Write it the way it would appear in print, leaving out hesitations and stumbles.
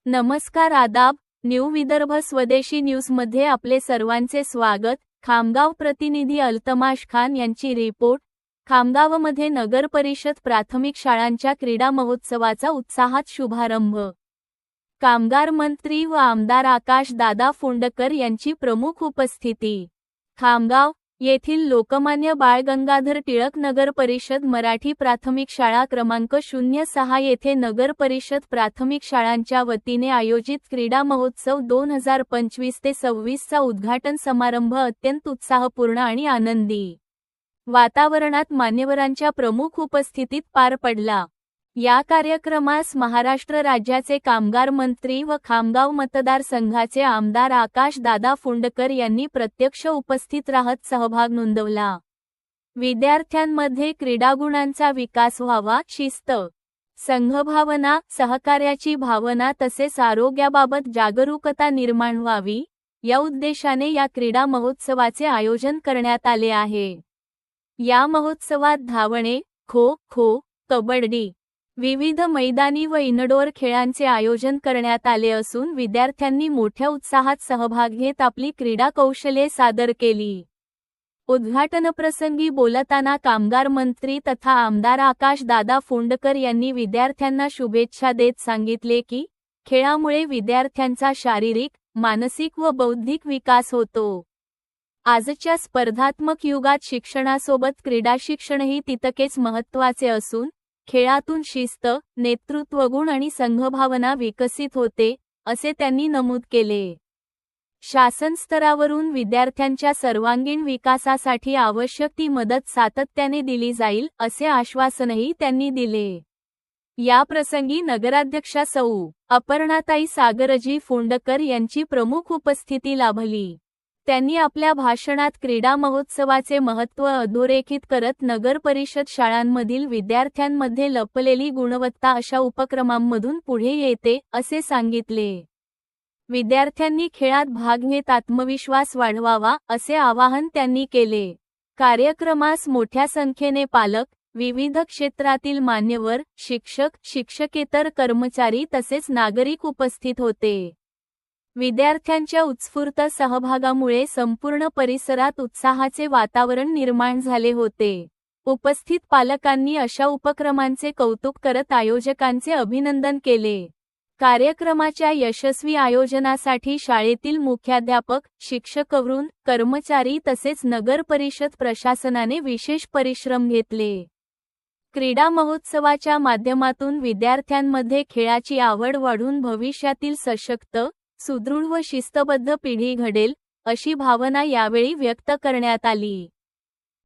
नमस्कार आदाब, न्यू विदर्भ स्वदेशी न्यूजमध्ये आपले सर्वांचे स्वागत। खामगाव प्रतिनिधी अल्तमाश खान यांची रिपोर्ट। खामगावमध्ये नगर परिषद प्राथमिक शाळांच्या क्रीडा महोत्सवाचा उत्साहात शुभारंभ। कामगार मंत्री व आमदार आकाश दादा फोंडकर यांची प्रमुख उपस्थिती। खामगाव येथील लोकमान्य बाळ गंगाधर टिळक नगर परिषद मराठी प्राथमिक शाळा क्रमांक 06 येथे नगर परिषद प्राथमिक शाळांच्या वतीने आयोजित क्रीडा महोत्सव 2025 ते 26 चा उद्घाटन समारंभ अत्यंत उत्साहपूर्ण आणि आनंदी वातावरणात मान्यवरांच्या प्रमुख उपस्थितीत पार पडला। या कार्यक्रमास महाराष्ट्र राज्याचे कामगार मंत्री व खामगाव मतदारसंघाचे आमदार आकाश दादा फोंडकर यांनी प्रत्यक्ष उपस्थित राहत सहभाग नोंदवला। विद्यार्थ्यांमध्ये क्रीडागुणांचा विकास व्हावा, शिस्त, संघभावना, सहकार्याची भावना तसेच आरोग्याबाबत जागरूकता निर्माण व्हावी या उद्देशाने या क्रीडा महोत्सवाचे आयोजन करण्यात आले आहे। या महोत्सवात धावणे, खो-खो, कबड्डी, विविध मैदानी व इनडोअर खेळांचे आयोजन करण्यात आले असून विद्यार्थ्यांनी मोठ्या उत्साहात सहभाग घेत आपली क्रीडा कौशल्ये सादर केली। उद्घाटनप्रसंगी बोलताना कामगार मंत्री तथा आमदार आकाश दादा फोंडकर यांनी विद्यार्थ्यांना शुभेच्छा देत सांगितले की खेळामुळे विद्यार्थ्यांचा शारीरिक, मानसिक व बौद्धिक विकास होतो। आजच्या स्पर्धात्मक युगात शिक्षणासोबत क्रीडा शिक्षणही तितकेच महत्त्वाचे असून खेळातून शिस्त, नेतृत्वगुण आणि संघभावना विकसित होते, असे त्यांनी नमूद केले। शासन स्तरावरून विद्यार्थ्यांच्या सर्वांगीण विकासासाठी आवश्यक ती मदत सातत्याने दिली जाईल, असे आश्वासनही त्यांनी दिले। या प्रसंगी नगराध्यक्षा सौ. अपर्णाताई सागरजी फोंडकर यांची प्रमुख उपस्थिती लाभली। त्यांनी आपल्या भाषणात क्रीडा महोत्सवाचे महत्त्व अधोरेखित करत नगर परिषद शाळांमधील विद्यार्थ्यांमध्ये लपलेली गुणवत्ता अशा उपक्रमांमधून पुढे येते, असे सांगितले। विद्यार्थ्यांनी खेळात भाग घेत आत्मविश्वास वाढवावा, असे आवाहन त्यांनी केले। कार्यक्रमास मोठ्या संख्येने पालक, विविध क्षेत्रातील मान्यवर, शिक्षक, शिक्षकेतर कर्मचारी तसेच नागरिक उपस्थित होते। विद्यार्थ्यांच्या उत्स्फूर्त सहभागामुळे संपूर्ण परिसरात उत्साहाचे वातावरण निर्माण झाले होते। उपस्थित पालकांनी अशा उपक्रमांचे कौतुक करत आयोजकांचे अभिनंदन केले। कार्यक्रमाच्या यशस्वी आयोजनासाठी शाळेतील मुख्याध्यापक, शिक्षकवृंद, कर्मचारी तसेच नगर परिषद प्रशासनाने विशेष परिश्रम घेतले। क्रीडा महोत्सवाच्या माध्यमातून विद्यार्थ्यांमध्ये खेळाची आवड वाढून भविष्यातील सशक्त, सुदृढ व शिस्तबद्ध पिढी घडेल, अशी भावना यावेळी व्यक्त करण्यात आली।